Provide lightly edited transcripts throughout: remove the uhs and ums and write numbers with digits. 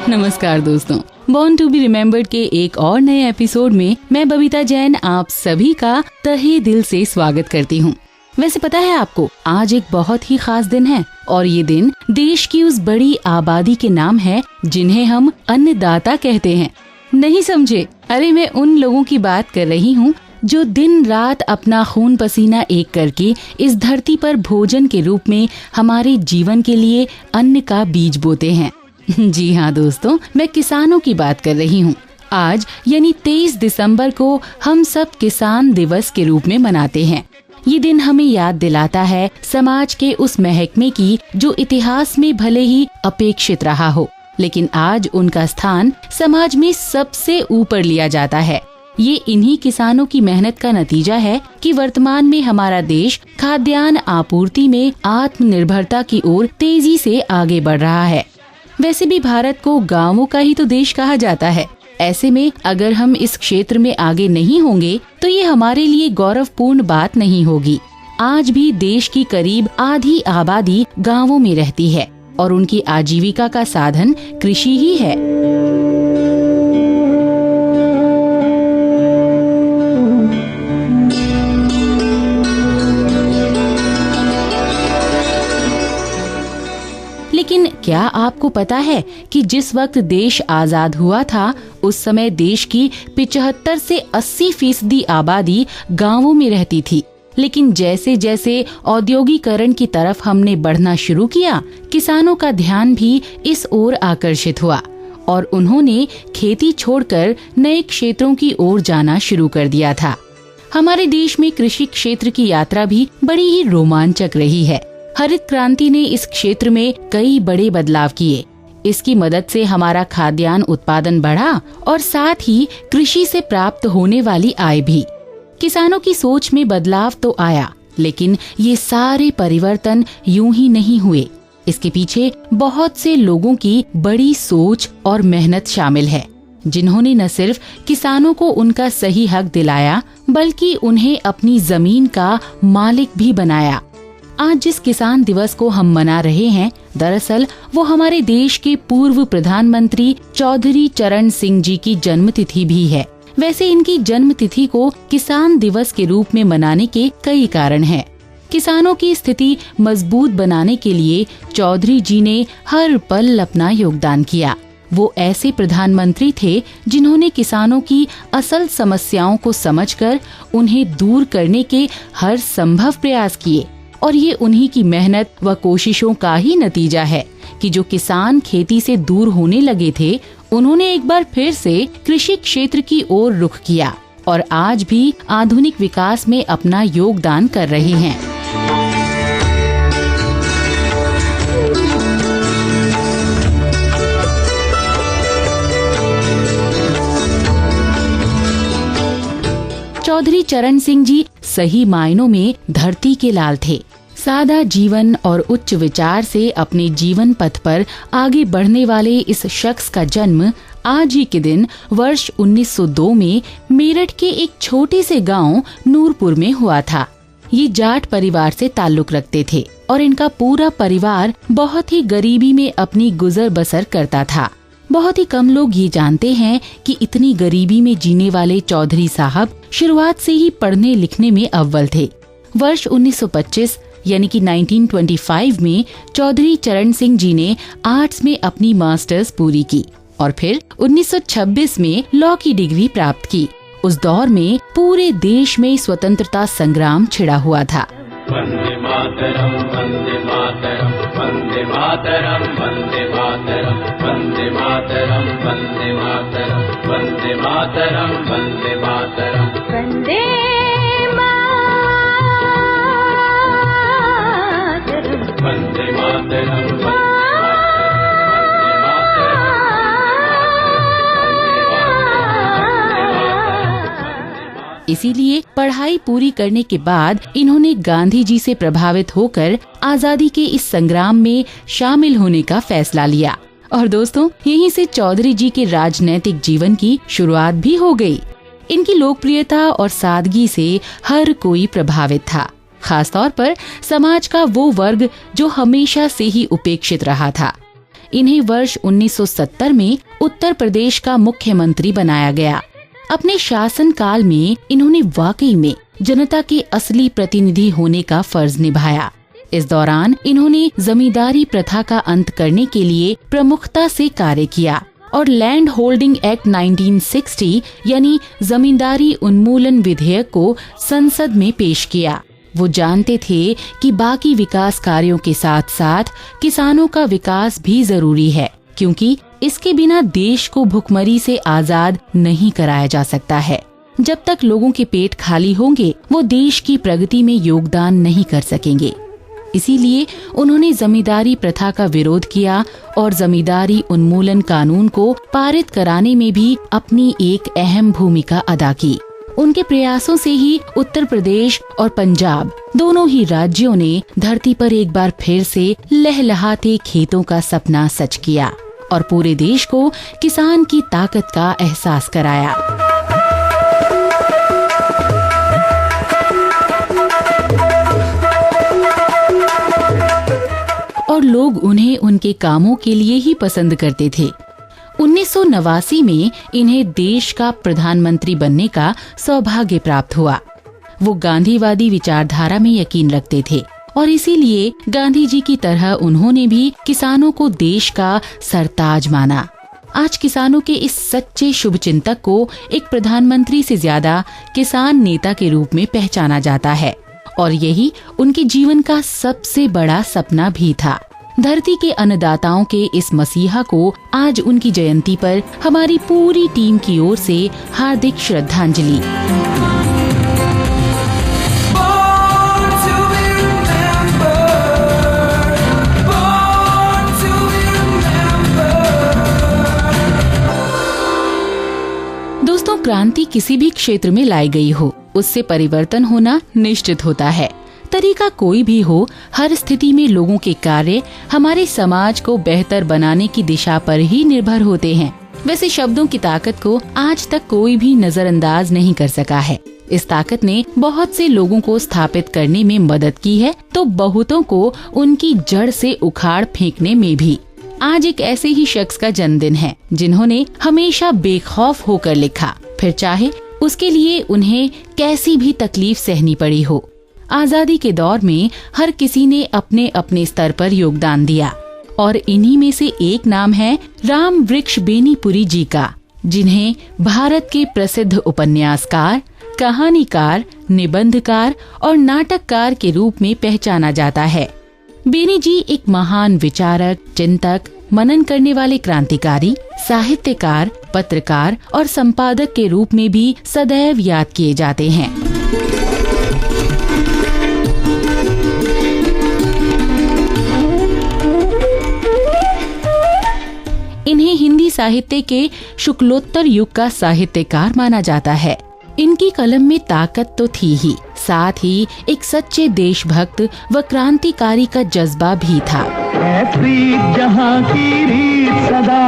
नमस्कार दोस्तों, born to be remembered के एक और नए एपिसोड में मैं बबीता जैन आप सभी का तहे दिल से स्वागत करती हूँ। वैसे पता है आपको, आज एक बहुत ही खास दिन है और ये दिन देश की उस बड़ी आबादी के नाम है जिन्हें हम अन्नदाता कहते हैं। नहीं समझे? अरे मैं उन लोगों की बात कर रही हूँ जो दिन रात अपना खून पसीना एक करके इस धरती पर भोजन के रूप में हमारे जीवन के लिए अन्न का बीज बोते हैं। जी हाँ दोस्तों, मैं किसानों की बात कर रही हूँ। आज यानी 23 दिसंबर को हम सब किसान दिवस के रूप में मनाते हैं। ये दिन हमें याद दिलाता है समाज के उस महकमे की जो इतिहास में भले ही अपेक्षित रहा हो, लेकिन आज उनका स्थान समाज में सबसे ऊपर लिया जाता है। ये इन्हीं किसानों की मेहनत का नतीजा है कि वर्तमान में हमारा देश खाद्यान्न आपूर्ति में आत्मनिर्भरता की ओर तेजी से आगे बढ़ रहा है। वैसे भी भारत को गांवों का ही तो देश कहा जाता है। ऐसे में अगर हम इस क्षेत्र में आगे नहीं होंगे तो ये हमारे लिए गौरवपूर्ण बात नहीं होगी। आज भी देश की करीब आधी आबादी गांवों में रहती है और उनकी आजीविका का साधन कृषि ही है। लेकिन क्या आपको पता है कि जिस वक्त देश आजाद हुआ था उस समय देश की 75 से 80% आबादी गांवों में रहती थी। लेकिन जैसे जैसे औद्योगिकरण की तरफ हमने बढ़ना शुरू किया, किसानों का ध्यान भी इस ओर आकर्षित हुआ और उन्होंने खेती छोड़कर नए क्षेत्रों की ओर जाना शुरू कर दिया था। हमारे देश में कृषि क्षेत्र की यात्रा भी बड़ी ही रोमांचक रही है। हरित क्रांति ने इस क्षेत्र में कई बड़े बदलाव किए। इसकी मदद से हमारा खाद्यान्न उत्पादन बढ़ा और साथ ही कृषि से प्राप्त होने वाली आय भी। किसानों की सोच में बदलाव तो आया, लेकिन ये सारे परिवर्तन यूं ही नहीं हुए। इसके पीछे बहुत से लोगों की बड़ी सोच और मेहनत शामिल है, जिन्होंने न सिर्फ किसानों को उनका सही हक दिलाया, बल्कि उन्हें अपनी जमीन का मालिक भी बनाया। आज जिस किसान दिवस को हम मना रहे हैं, दरअसल वो हमारे देश के पूर्व प्रधानमंत्री चौधरी चरण सिंह जी की जन्मतिथि भी है। वैसे इनकी जन्मतिथि को किसान दिवस के रूप में मनाने के कई कारण हैं। किसानों की स्थिति मजबूत बनाने के लिए चौधरी जी ने हर पल अपना योगदान किया। वो ऐसे प्रधानमंत्री थे जिन्होंने किसानों की असल समस्याओं को समझकर उन्हें दूर करने के हर संभव प्रयास किए और ये उन्हीं की मेहनत व कोशिशों का ही नतीजा है कि जो किसान खेती से दूर होने लगे थे, उन्होंने एक बार फिर से कृषि क्षेत्र की ओर रुख किया और आज भी आधुनिक विकास में अपना योगदान कर रहे हैं। चौधरी चरण सिंह जी सही मायनों में धरती के लाल थे। सादा जीवन और उच्च विचार से अपने जीवन पथ पर आगे बढ़ने वाले इस शख्स का जन्म आज ही के दिन वर्ष 1902 में मेरठ के एक छोटे से गांव नूरपुर में हुआ था। ये जाट परिवार से ताल्लुक रखते थे और इनका पूरा परिवार बहुत ही गरीबी में अपनी गुजर बसर करता था। बहुत ही कम लोग ये जानते हैं कि इतनी गरीबी में जीने वाले चौधरी साहब शुरुआत से ही पढ़ने लिखने में अव्वल थे। वर्ष 1925 यानी कि 1925 में चौधरी चरण सिंह जी ने आर्ट्स में अपनी मास्टर्स पूरी की और फिर 1926 में लॉ की डिग्री प्राप्त की। उस दौर में पूरे देश में स्वतंत्रता संग्राम छिड़ा हुआ था। वंदे मातरम, वंदे मातरम, वंदे मातरम, वंदे मातरम, वंदे मातरम, वंदे मातरम, वंदे मातरम, वंदे मातरम, वंदे मातरम, वंदे मातरम। इसीलिए पढ़ाई पूरी करने के बाद इन्होंने गांधी जी से प्रभावित होकर आजादी के इस संग्राम में शामिल होने का फैसला लिया। और दोस्तों, यहीं से चौधरी जी के राजनैतिक जीवन की शुरुआत भी हो गई। इनकी लोकप्रियता और सादगी से हर कोई प्रभावित था, खासतौर पर समाज का वो वर्ग जो हमेशा से ही उपेक्षित रहा था। इन्हें वर्ष 1970 में उत्तर प्रदेश का मुख्यमंत्री बनाया गया। अपने शासन काल में इन्होंने वाकई में जनता के असली प्रतिनिधि होने का फर्ज निभाया। इस दौरान इन्होंने जमींदारी प्रथा का अंत करने के लिए प्रमुखता से कार्य किया और लैंड होल्डिंग एक्ट 1960 यानी जमींदारी उन्मूलन विधेयक को संसद में पेश किया। वो जानते थे कि बाकी विकास कार्यों के साथ साथ किसानों का विकास भी जरूरी है, क्योंकि इसके बिना देश को भुखमरी से आजाद नहीं कराया जा सकता है। जब तक लोगों के पेट खाली होंगे, वो देश की प्रगति में योगदान नहीं कर सकेंगे। इसीलिए उन्होंने जमींदारी प्रथा का विरोध किया और जमींदारी उन्मूलन कानून को पारित कराने में भी अपनी एक अहम भूमिका अदा की। उनके प्रयासों से ही उत्तर प्रदेश और पंजाब दोनों ही राज्यों ने धरती पर एक बार फिर से लहलहाते खेतों का सपना सच किया और पूरे देश को किसान की ताकत का एहसास कराया। और लोग उन्हें उनके कामों के लिए ही पसंद करते थे। 1989 में इन्हें देश का प्रधानमंत्री बनने का सौभाग्य प्राप्त हुआ। वो गांधीवादी विचारधारा में यकीन रखते थे और इसीलिए गांधी जी की तरह उन्होंने भी किसानों को देश का सरताज माना। आज किसानों के इस सच्चे शुभचिंतक को एक प्रधानमंत्री से ज्यादा किसान नेता के रूप में पहचाना जाता है और यही उनके जीवन का सबसे बड़ा सपना भी था। धरती के अन्नदाताओं के इस मसीहा को आज उनकी जयंती पर हमारी पूरी टीम की ओर से हार्दिक श्रद्धांजलि। दोस्तों, क्रांति किसी भी क्षेत्र में लाई गई हो, उससे परिवर्तन होना निश्चित होता है। तरीका कोई भी हो, हर स्थिति में लोगों के कार्य हमारे समाज को बेहतर बनाने की दिशा पर ही निर्भर होते हैं। वैसे शब्दों की ताकत को आज तक कोई भी नजरअंदाज नहीं कर सका है। इस ताकत ने बहुत से लोगों को स्थापित करने में मदद की है, तो बहुतों को उनकी जड़ से उखाड़ फेंकने में भी। आज एक ऐसे ही शख्स का जन्मदिन है जिन्होंने हमेशा बेखौफ होकर लिखा, फिर चाहे उसके लिए उन्हें कैसी भी तकलीफ सहनी पड़ी हो। आजादी के दौर में हर किसी ने अपने अपने स्तर पर योगदान दिया और इन्हीं में से एक नाम है राम वृक्ष बेनीपुरी जी का, जिन्हें भारत के प्रसिद्ध उपन्यासकार, कहानीकार, निबंधकार और नाटककार के रूप में पहचाना जाता है। बेनी जी एक महान विचारक, चिंतक, मनन करने वाले क्रांतिकारी, साहित्यकार, पत्रकार और संपादक के रूप में भी सदैव याद किए जाते हैं। इन्हें हिंदी साहित्य के शुक्लोत्तर युग का साहित्यकार माना जाता है। इनकी कलम में ताकत तो थी ही, साथ ही एक सच्चे देशभक्त व क्रांतिकारी का जज्बा भी था। है प्रीत जहाँ की रीत सदा,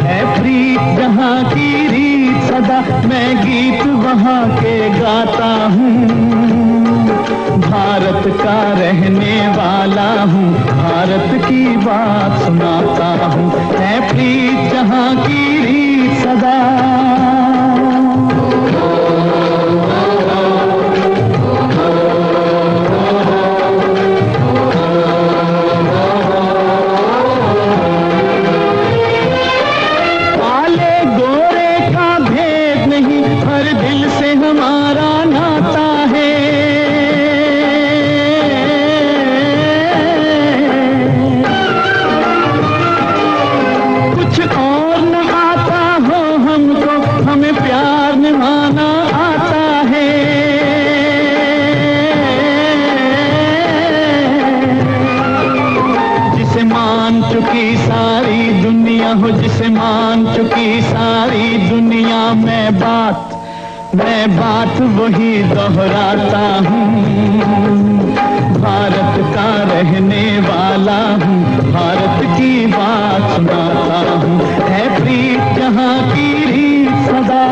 है प्रीत जहाँ की रीत सदा, मैं गीत वहाँ के गाता हूँ। भारत का रहने वाला हूँ, भारत की बात सुनाता हूँ। है प्रीत जहाँ की रीत सदा। काले गोरे का भेद नहीं, हर दिल से हमारा नाता है। कुछ और न आता हो हमको, हमें प्यार निभाना आता है। जिसे मान चुकी सारी दुनिया हो, जिसे मान चुकी सारी दुनिया, मैं बात वही दोहराता हूँ। भारत का रहने वाला हूँ, भारत की बात सुनाता हूँ। है प्रीत जहाँ की रीत सदा।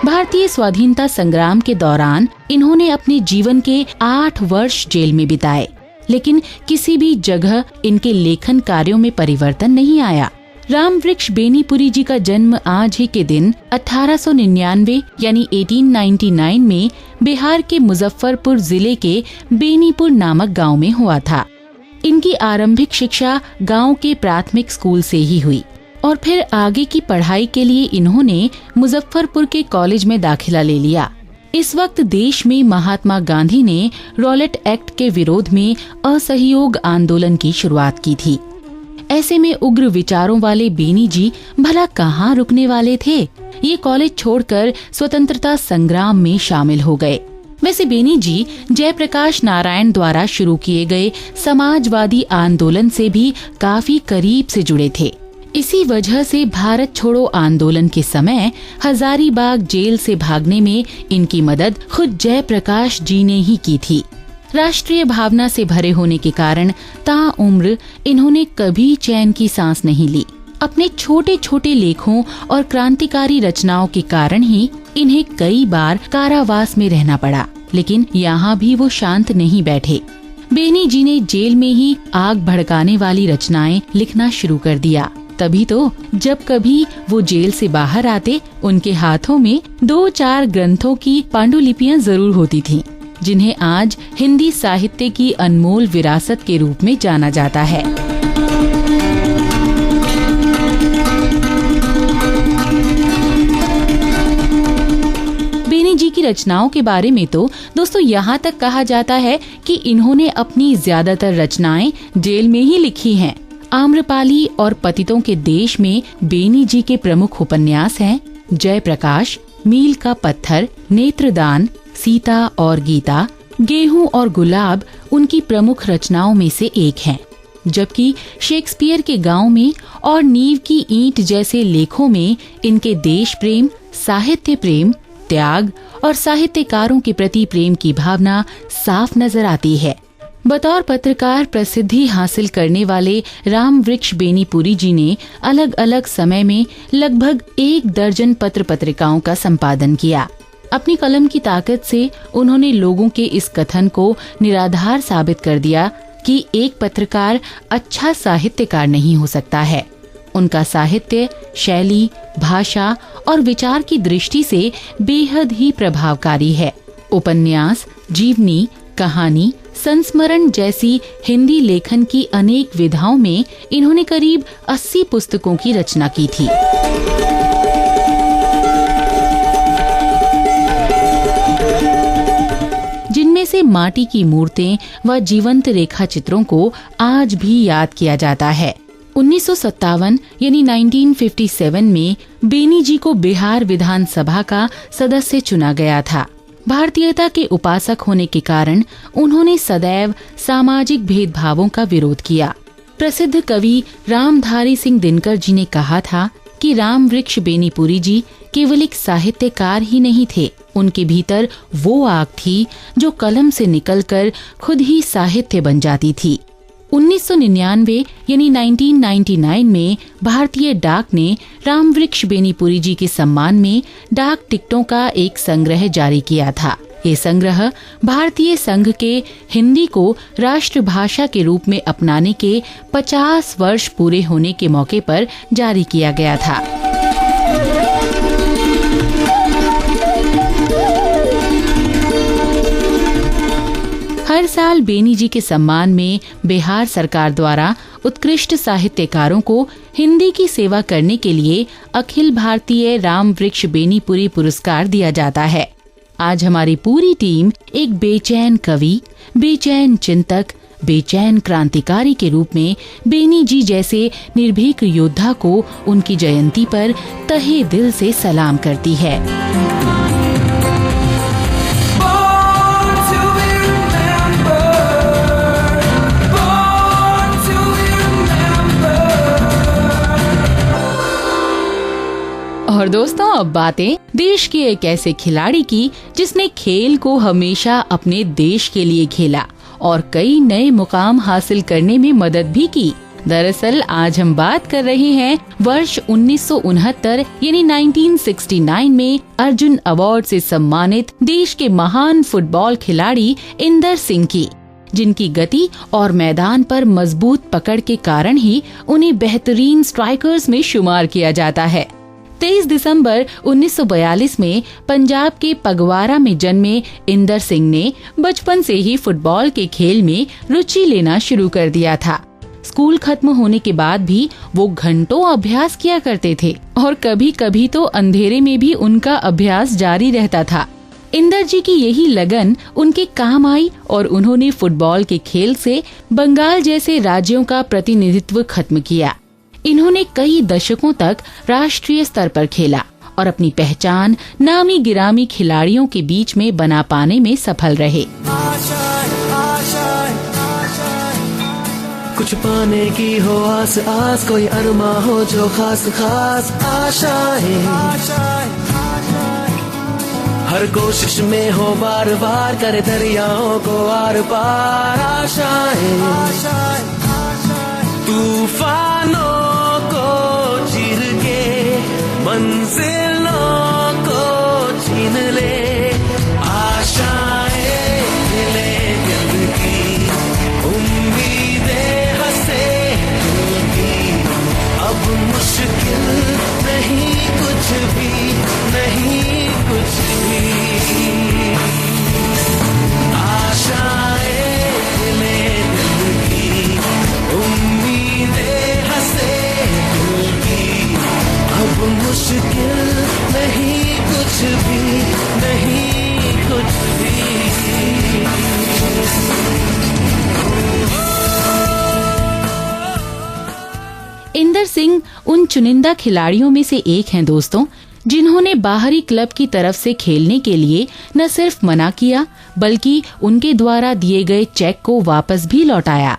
भारतीय स्वाधीनता संग्राम के दौरान इन्होंने अपने जीवन के 8 वर्ष जेल में बिताए, लेकिन किसी भी जगह इनके लेखन कार्यों में परिवर्तन नहीं आया। रामवृक्ष बेनीपुरी जी का जन्म आज ही के दिन 1899 यानी 1899 में बिहार के मुजफ्फरपुर जिले के बेनीपुर नामक गांव में हुआ था। इनकी आरंभिक शिक्षा गांव के प्राथमिक स्कूल से ही हुई और फिर आगे की पढ़ाई के लिए इन्होंने मुजफ्फरपुर के कॉलेज में दाखिला ले लिया। इस वक्त देश में महात्मा गांधी ने रॉलेट एक्ट के विरोध में असहयोग आंदोलन की शुरुआत की थी। ऐसे में उग्र विचारों वाले बेनी जी भला कहाँ रुकने वाले थे। ये कॉलेज छोड़कर स्वतंत्रता संग्राम में शामिल हो गए। वैसे बेनी जी जयप्रकाश नारायण द्वारा शुरू किए गए समाजवादी आंदोलन से भी काफी करीब से जुड़े थे। इसी वजह से भारत छोड़ो आंदोलन के समय हजारीबाग जेल से भागने में इनकी मदद खुद जयप्रकाश जी ने ही की थी। राष्ट्रीय भावना से भरे होने के कारण ताउम्र इन्होंने कभी चैन की सांस नहीं ली। अपने छोटे छोटे लेखों और क्रांतिकारी रचनाओं के कारण ही इन्हें कई बार कारावास में रहना पड़ा, लेकिन यहाँ भी वो शांत नहीं बैठे। बेनी जी ने जेल में ही आग भड़काने वाली रचनाएं लिखना शुरू कर दिया। तभी तो जब कभी वो जेल से बाहर आते, उनके हाथों में 2-4 ग्रंथों की पांडुलिपियां जरूर होती थीं, जिन्हें आज हिंदी साहित्य की अनमोल विरासत के रूप में जाना जाता है। बेनी जी की रचनाओं के बारे में तो दोस्तों यहाँ तक कहा जाता है कि इन्होंने अपनी ज्यादातर रचनाएं जेल में ही लिखी हैं। आम्रपाली और पतितों के देश में बेनी जी के प्रमुख उपन्यास हैं जयप्रकाश, मील का पत्थर, नेत्रदान, सीता और गीता, गेहूं और गुलाब उनकी प्रमुख रचनाओं में से एक हैं। जबकि शेक्सपियर के गांव में और नींव की ईंट जैसे लेखों में इनके देश प्रेम, साहित्य प्रेम, त्याग और साहित्यकारों के प्रति प्रेम की भावना साफ नजर आती है। बतौर पत्रकार प्रसिद्धि हासिल करने वाले रामवृक्ष बेनीपुरी जी ने अलग अलग समय में लगभग 1 दर्जन पत्र पत्रिकाओं का संपादन किया। अपनी कलम की ताकत से उन्होंने लोगों के इस कथन को निराधार साबित कर दिया कि एक पत्रकार अच्छा साहित्यकार नहीं हो सकता है। उनका साहित्य शैली, भाषा और विचार की दृष्टि से बेहद ही प्रभावकारी है। उपन्यास, जीवनी, कहानी, संस्मरण जैसी हिंदी लेखन की अनेक विधाओं में इन्होंने करीब 80 पुस्तकों की रचना की थी। जिनमें से माटी की मूर्तें व जीवंत रेखा चित्रों को आज भी याद किया जाता है। 1957 यानी 1957 में बेनी जी को बिहार विधानसभा का सदस्य चुना गया था। भारतीयता के उपासक होने के कारण उन्होंने सदैव सामाजिक भेदभावों का विरोध किया। प्रसिद्ध कवि रामधारी सिंह दिनकर जी ने कहा था कि रामवृक्ष बेनीपुरी जी केवल एक साहित्यकार ही नहीं थे, उनके भीतर वो आग थी जो कलम से निकलकर खुद ही साहित्य बन जाती थी। 1999 यानी 1999 में भारतीय डाक ने रामवृक्ष बेनीपुरी जी के सम्मान में डाक टिकटों का एक संग्रह जारी किया था। ये संग्रह भारतीय संघ के हिंदी को राष्ट्रभाषा के रूप में अपनाने के 50 वर्ष पूरे होने के मौके पर जारी किया गया था। हर साल बेनी जी के सम्मान में बिहार सरकार द्वारा उत्कृष्ट साहित्यकारों को हिंदी की सेवा करने के लिए अखिल भारतीय रामवृक्ष बेनीपुरी पुरस्कार दिया जाता है। आज हमारी पूरी टीम एक बेचैन कवि, बेचैन चिंतक, बेचैन क्रांतिकारी के रूप में बेनी जी जैसे निर्भीक योद्धा को उनकी जयंती पर तहे दिल से सलाम करती है। और दोस्तों, अब बातें देश के एक ऐसे खिलाड़ी की जिसने खेल को हमेशा अपने देश के लिए खेला और कई नए मुकाम हासिल करने में मदद भी की। दरअसल आज हम बात कर रहे हैं वर्ष 1969 यानी 1969 में अर्जुन अवार्ड से सम्मानित देश के महान फुटबॉल खिलाड़ी इंदर सिंह की, जिनकी गति और मैदान पर मजबूत पकड़ के कारण ही उन्हें बेहतरीन स्ट्राइकर्स में शुमार किया जाता है। 23 दिसंबर 1942 में पंजाब के पगवारा में जन्मे इंदर सिंह ने बचपन से ही फुटबॉल के खेल में रुचि लेना शुरू कर दिया था। स्कूल खत्म होने के बाद भी वो घंटों अभ्यास किया करते थे और कभी कभी तो अंधेरे में भी उनका अभ्यास जारी रहता था। इंदर जी की यही लगन उनके काम आई और उन्होंने फुटबॉल के खेल से बंगाल जैसे राज्यों का प्रतिनिधित्व खत्म किया। इन्होंने कई दशकों तक राष्ट्रीय स्तर पर खेला और अपनी पहचान नामी गिरामी खिलाड़ियों के बीच में बना पाने में सफल रहे। कुछ पाने की हो आस आस, कोई अरमा हो जो खास खास आशाएं, हर कोशिश में हो बार बार करे दरियाओं को आर पार आशाएं, तूफानों को चीर के मंजिलों को छीन ले, आशाएं ले दिल की, उम्मीदें हंसे दिल की, अब मुश्किल नहीं कुछ भी, नहीं कुछ भी, आशाएं ले दिल की, उम्मीदें हंसे दिल की, अब मुश्किल नहीं कुछ भी, नहीं कुछ भी। इंदर सिंह उन चुनिंदा खिलाड़ियों में से एक हैं दोस्तों, जिन्होंने बाहरी क्लब की तरफ से खेलने के लिए न सिर्फ मना किया बल्कि उनके द्वारा दिए गए चेक को वापस भी लौटाया।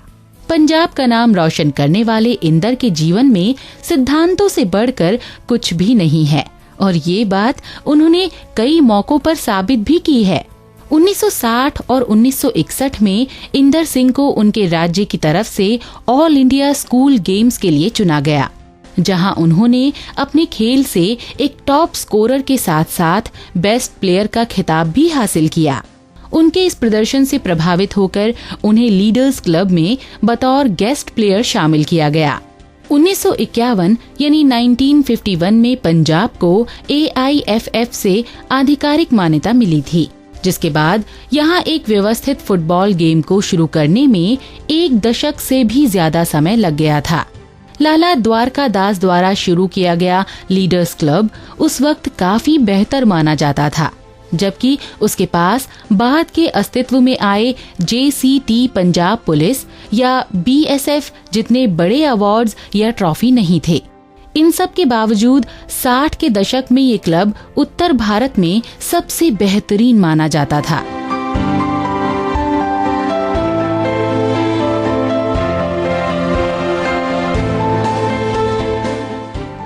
पंजाब का नाम रोशन करने वाले इंदर के जीवन में सिद्धांतों से बढ़कर कुछ भी नहीं है और ये बात उन्होंने कई मौकों पर साबित भी की है। 1960 और 1961 में इंदर सिंह को उनके राज्य की तरफ से ऑल इंडिया स्कूल गेम्स के लिए चुना गया, जहां उन्होंने अपने खेल से एक टॉप स्कोरर के साथ साथ बेस्ट प्लेयर का खिताब भी हासिल किया। उनके इस प्रदर्शन से प्रभावित होकर उन्हें लीडर्स क्लब में बतौर गेस्ट प्लेयर शामिल किया गया। 1951 यानी 1951 में पंजाब को AIFF से आधिकारिक मान्यता मिली थी, जिसके बाद यहाँ एक व्यवस्थित फुटबॉल गेम को शुरू करने में 1 दशक से भी ज्यादा समय लग गया था। लाला द्वारका दास द्वारा शुरू किया गया लीडर्स क्लब उस वक्त काफी बेहतर माना जाता था, जबकि उसके पास बाद के अस्तित्व में आए JCT पंजाब पुलिस या BSF जितने बड़े अवार्ड्स या ट्रॉफी नहीं थे। इन सब के बावजूद 60 के दशक में ये क्लब उत्तर भारत में सबसे बेहतरीन माना जाता था।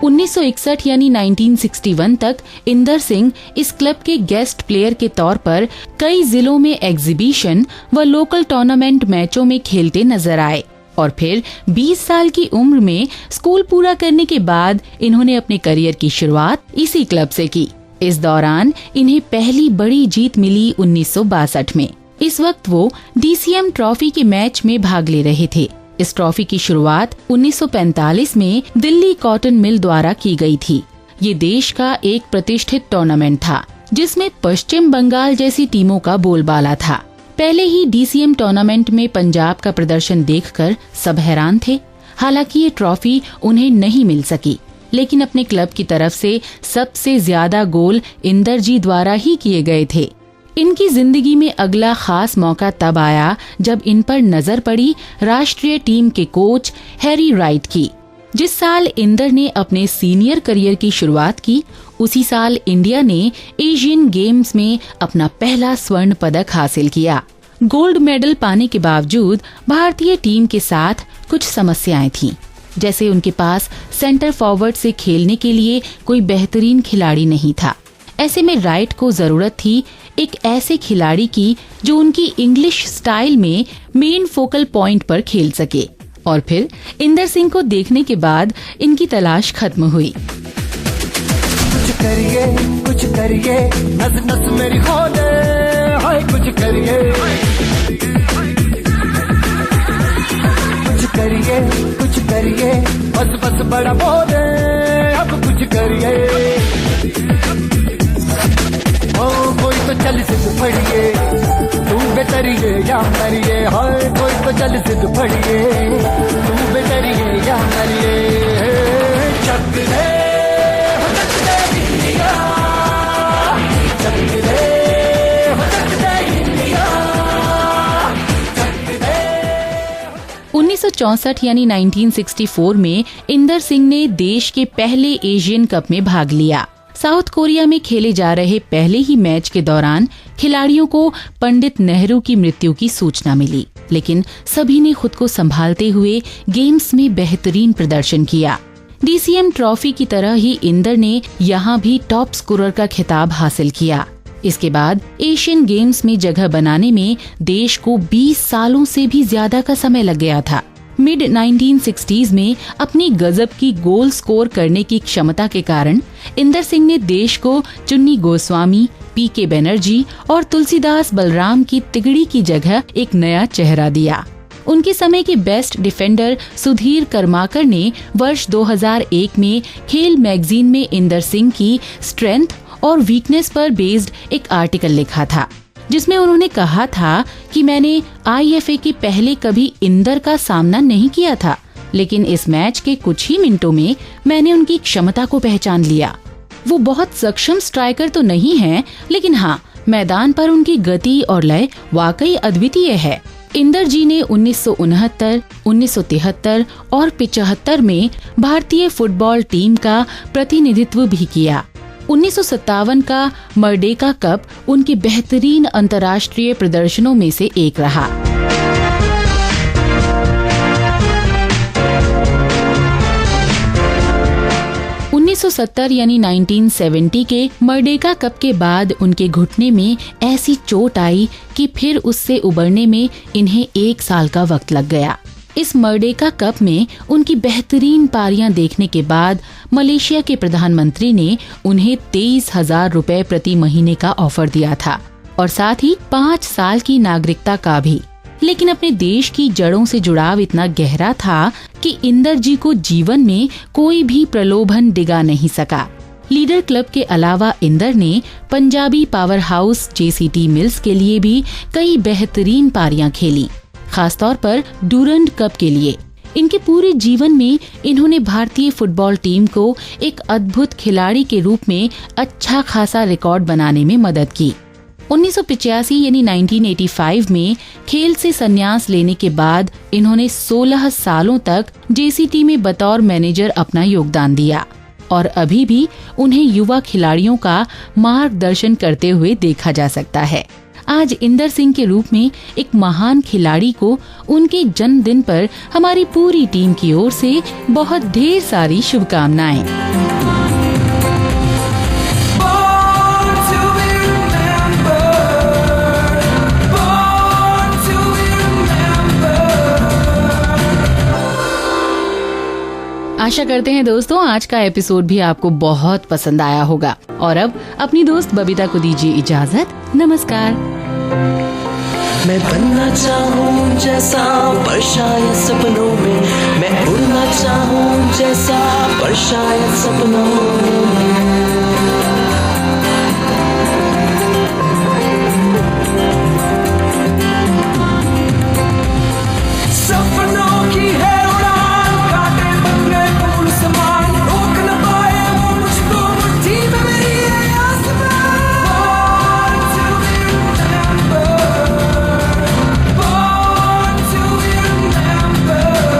1961 यानी 1961 तक इंदर सिंह इस क्लब के गेस्ट प्लेयर के तौर पर कई जिलों में एग्जीबिशन व लोकल टूर्नामेंट मैचों में खेलते नजर आए और फिर 20 साल की उम्र में स्कूल पूरा करने के बाद इन्होंने अपने करियर की शुरुआत इसी क्लब से की। इस दौरान इन्हें पहली बड़ी जीत मिली 1962 में। इस वक्त वो DCM ट्रॉफी के मैच में भाग ले रहे थे। इस ट्रॉफी की शुरुआत 1945 में दिल्ली कॉटन मिल द्वारा की गई थी। ये देश का एक प्रतिष्ठित टूर्नामेंट था जिसमें पश्चिम बंगाल जैसी टीमों का बोलबाला था। पहले ही DCM टूर्नामेंट में पंजाब का प्रदर्शन देखकर सब हैरान थे। हालांकि ये ट्रॉफी उन्हें नहीं मिल सकी, लेकिन अपने क्लब की तरफ से सबसे ज्यादा गोल इंदर जी द्वारा ही किए गए थे। इनकी जिंदगी में अगला खास मौका तब आया जब इन पर नजर पड़ी राष्ट्रीय टीम के कोच हैरी राइट की। जिस साल इंदर ने अपने सीनियर करियर की शुरुआत की, उसी साल इंडिया ने एशियन गेम्स में अपना पहला स्वर्ण पदक हासिल किया। गोल्ड मेडल पाने के बावजूद भारतीय टीम के साथ कुछ समस्याएं थीं, जैसे उनके पास सेंटर फॉरवर्ड से खेलने के लिए कोई बेहतरीन खिलाड़ी नहीं था। ऐसे में राइट को जरूरत थी एक ऐसे खिलाड़ी की जो उनकी इंग्लिश स्टाइल में मेन फोकल पॉइंट पर खेल सके। और फिर इंदर सिंह को देखने के बाद इनकी तलाश खत्म हुई। कुछ करिए नस नस मेरी खोले, हाय कुछ करिए बस बड़ा बोले, अब कुछ करिए। ओ कोई तो चल सिद्ध फड़िए, तू बेतरिए या मरिए, हाय कोई तो चल सिद्ध फड़िए, तू बेतरिए या मरिए। चक दे इंडिया, चक दे इंडिया, चक दे। 1964 यानी 1964 में इंदर सिंह ने देश के पहले एशियन कप में भाग लिया। साउथ कोरिया में खेले जा रहे पहले ही मैच के दौरान खिलाड़ियों को पंडित नेहरू की मृत्यु की सूचना मिली, लेकिन सभी ने खुद को संभालते हुए गेम्स में बेहतरीन प्रदर्शन किया। DCM ट्रॉफी की तरह ही इंदर ने यहाँ भी टॉप स्कोरर का खिताब हासिल किया। इसके बाद एशियन गेम्स में जगह बनाने में देश को 20 सालों से भी ज्यादा का समय लग गया था। मिड 1960s में अपनी गजब की गोल स्कोर करने की क्षमता के कारण इंदर सिंह ने देश को चुन्नी गोस्वामी, PK बनर्जी और तुलसीदास बलराम की तिगड़ी की जगह एक नया चेहरा दिया। उनके समय के बेस्ट डिफेंडर सुधीर करमाकर ने वर्ष 2001 में खेल मैगजीन में इंदर सिंह की स्ट्रेंथ और वीकनेस पर बेस्ड एक आर्टिकल लिखा था, जिसमें उन्होंने कहा था कि मैंने IFA के पहले कभी इंदर का सामना नहीं किया था, लेकिन इस मैच के कुछ ही मिनटों में मैंने उनकी क्षमता को पहचान लिया। वो बहुत सक्षम स्ट्राइकर तो नहीं है, लेकिन हाँ, मैदान पर उनकी गति और लय वाकई अद्वितीय है। इंदर जी ने 1969, 1973 और 75 में भारतीय फुटबॉल टीम का प्रतिनिधित्व भी किया। 1957 का मर्डेका कप उनके बेहतरीन अंतर्राष्ट्रीय प्रदर्शनों में से एक रहा। उन्नीस 1970 यानी 1970 के मर्डेका कप के बाद उनके घुटने में ऐसी चोट आई कि फिर उससे उबरने में इन्हें 1 साल का वक्त लग गया। इस मर्डेका कप में उनकी बेहतरीन पारियां देखने के बाद मलेशिया के प्रधानमंत्री ने उन्हें 23,000 रुपए प्रति महीने का ऑफर दिया था और साथ ही 5 साल की नागरिकता का भी। लेकिन अपने देश की जड़ों से जुड़ाव इतना गहरा था कि इंदर जी को जीवन में कोई भी प्रलोभन डिगा नहीं सका। लीडर क्लब के अलावा इंदर ने Punjabi power house JCT mills के लिए भी कई बेहतरीन पारियां खेली, खासतौर पर डूरंड कप के लिए। इनके पूरे जीवन में इन्होंने भारतीय फुटबॉल टीम को एक अद्भुत खिलाड़ी के रूप में अच्छा खासा रिकॉर्ड बनाने में मदद की। 1985 यानी 1985 में खेल से संन्यास लेने के बाद इन्होंने 16 सालों तक JCT में बतौर मैनेजर अपना योगदान दिया और अभी भी उन्हें युवा खिलाड़ियों का मार्गदर्शन करते हुए देखा जा सकता है। आज इंदर सिंह के रूप में एक महान खिलाड़ी को उनके जन्मदिन पर हमारी पूरी टीम की ओर से बहुत ढेर सारी शुभकामनाएं। आशा करते हैं दोस्तों आज का एपिसोड भी आपको बहुत पसंद आया होगा। और अब अपनी दोस्त बबीता को दीजिए इजाजत। नमस्कार। मैं बनना चाहूँ जैसा पर शायद सपनों में, मैं उड़ना चाहूँ जैसा पर शायद सपनों में। सपनों की है उड़ान, काटे बन गए फूल समान, रोक न पाए वो मुझको मुट्ठी में मेरी ये आसमान। Born to be remembered, born to be remembered।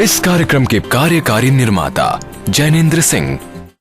इस कार्यक्रम के कार्यकारी निर्माता जैनेंद्र सिंह,